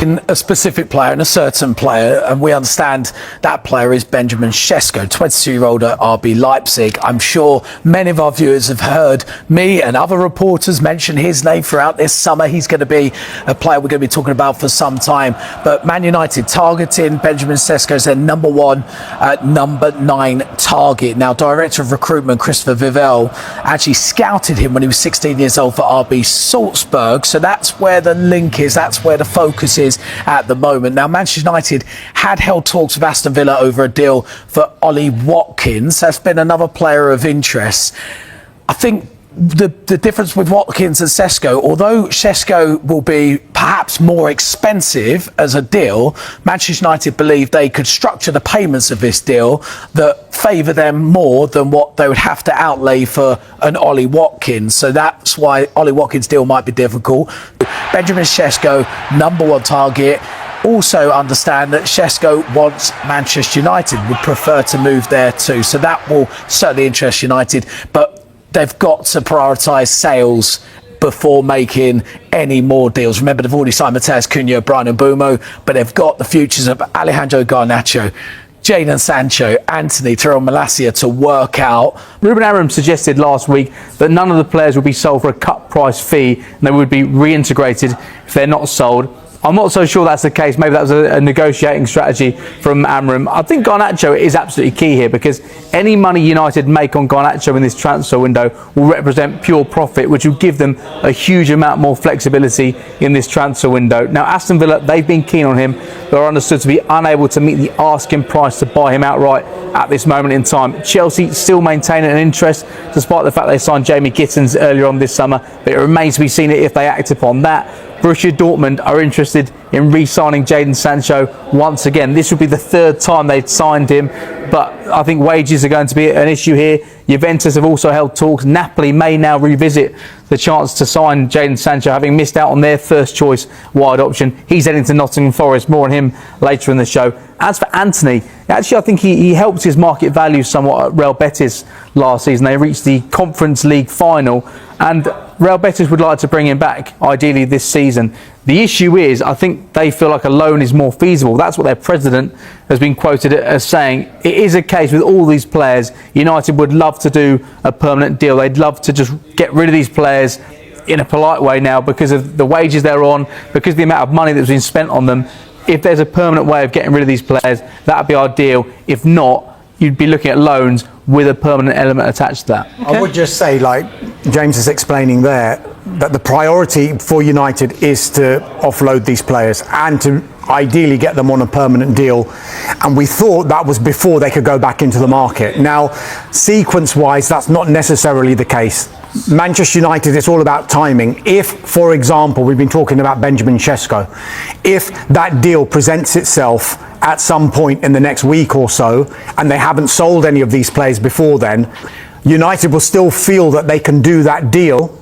in a specific player and a certain player, and we understand that player is Benjamin Šeško, 22-year-old at RB Leipzig. I'm sure many of our viewers have heard me and other reporters mention his name throughout this summer. He's going to be a player we're going to be talking about for some time. But Man United targeting Benjamin Šeško as their number 9 target. Now, Director of Recruitment Christopher Vivell actually scouted him when he was 16 years old for RB Salzburg. So that's where the link is. That's where the focus is at the moment. Now, Manchester United had held talks with Aston Villa over a deal for Ollie Watkins. That's been another player of interest. I think the difference with Watkins and Sesko, although Sesko will be perhaps more expensive as a deal, Manchester United believe they could structure the payments of this deal that favour them more than what they would have to outlay for an Ollie Watkins. So that's why Ollie Watkins' deal might be difficult. Benjamin Šeško, number 1 target. Also understand that Sesko wants Manchester United, would prefer to move there too. So that will certainly interest United. But they've got to prioritise sales before making any more deals. Remember, they've already signed Matheus Cunha, Bryan Mbeumo, but they've got the futures of Alejandro Garnacho, Jadon Sancho, Anthony, Tyrell Malacia to work out. Rúben Amorim suggested last week that none of the players would be sold for a cut price fee and they would be reintegrated if they're not sold. I'm not so sure that's the case. Maybe that was a negotiating strategy from Amorim. I think Garnacho is absolutely key here because any money United make on Garnacho in this transfer window will represent pure profit, which will give them a huge amount more flexibility in this transfer window. Now, Aston Villa, they've been keen on him. They're understood to be unable to meet the asking price to buy him outright at this moment in time. Chelsea still maintaining an interest despite the fact they signed Jamie Gittins earlier on this summer, but it remains to be seen if they act upon that. Borussia Dortmund are interested in re-signing Jadon Sancho once again. This would be the 3rd time they've signed him, but I think wages are going to be an issue here. Juventus have also held talks. Napoli may now revisit the chance to sign Jadon Sancho, having missed out on their first choice wide option. He's heading to Nottingham Forest. More on him later in the show. As for Anthony, actually I think he helped his market value somewhat at Real Betis last season. They reached the Conference League final and Real Betis would like to bring him back, ideally this season. The issue is, I think they feel like a loan is more feasible. That's what their president has been quoted as saying. It is a case with all these players. United would love to do a permanent deal. They'd love to just get rid of these players in a polite way now because of the wages they're on, because of the amount of money that's been spent on them. If there's a permanent way of getting rid of these players, that would be ideal. If not, you'd be looking at loans with a permanent element attached to that. Okay. I would just say, like James is explaining there, that the priority for United is to offload these players and to ideally get them on a permanent deal. And we thought that was before they could go back into the market. Now, sequence-wise, that's not necessarily the case. Manchester United, it's all about timing. If, for example, we've been talking about Benjamin Šeško, if that deal presents itself at some point in the next week or so, and they haven't sold any of these players before then, United will still feel that they can do that deal,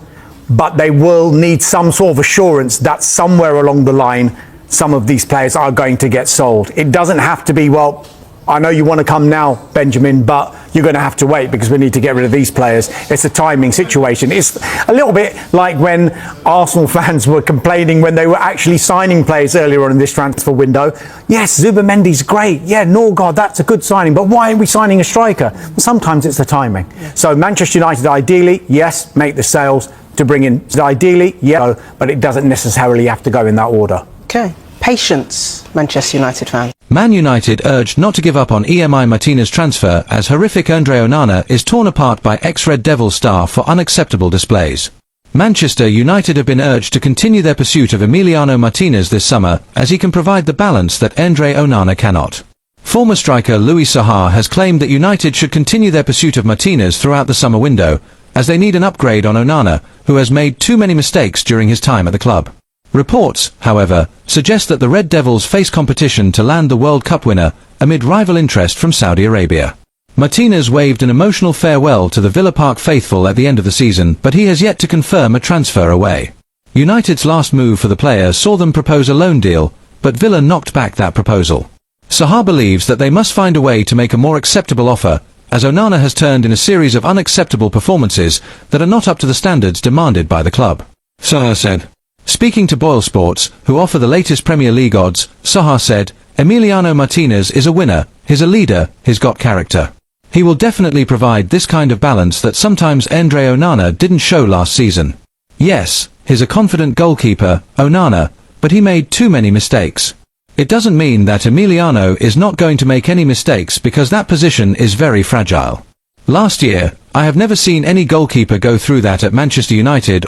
but they will need some sort of assurance that somewhere along the line, some of these players are going to get sold. It doesn't have to be, well, I know you want to come now, Benjamin, but you're going to have to wait because we need to get rid of these players. It's a timing situation. It's a little bit like when Arsenal fans were complaining when they were actually signing players earlier on in this transfer window. Yes, Zubimendi's great. Yeah, Norgard, that's a good signing. But why aren't we signing a striker? Well, sometimes it's the timing. Yeah. So Manchester United, ideally, yes, make the sales to bring in. Ideally, yeah, but it doesn't necessarily have to go in that order. Okay. Patience, Manchester United fans. Man United urged not to give up on EMI Martinez transfer as horrific Andre Onana is torn apart by ex-Red Devil star for unacceptable displays. Manchester United have been urged to continue their pursuit of Emiliano Martinez this summer as he can provide the balance that Andre Onana cannot. Former striker Louis Saha has claimed that United should continue their pursuit of Martinez throughout the summer window as they need an upgrade on Onana, who has made too many mistakes during his time at the club. Reports, however, suggest that the Red Devils face competition to land the World Cup winner amid rival interest from Saudi Arabia. Martinez waved an emotional farewell to the Villa Park faithful at the end of the season, but he has yet to confirm a transfer away. United's last move for the player saw them propose a loan deal, but Villa knocked back that proposal. Saha believes that they must find a way to make a more acceptable offer, as Onana has turned in a series of unacceptable performances that are not up to the standards demanded by the club. Saha said, Speaking to Boyle Sports, who offer the latest Premier League odds, Saha said, "Emiliano Martinez is a winner, he's a leader, he's got character. He will definitely provide this kind of balance that sometimes Andre Onana didn't show last season. Yes, he's a confident goalkeeper, Onana, but he made too many mistakes. It doesn't mean that Emiliano is not going to make any mistakes because that position is very fragile. Last year, I have never seen any goalkeeper go through that at Manchester United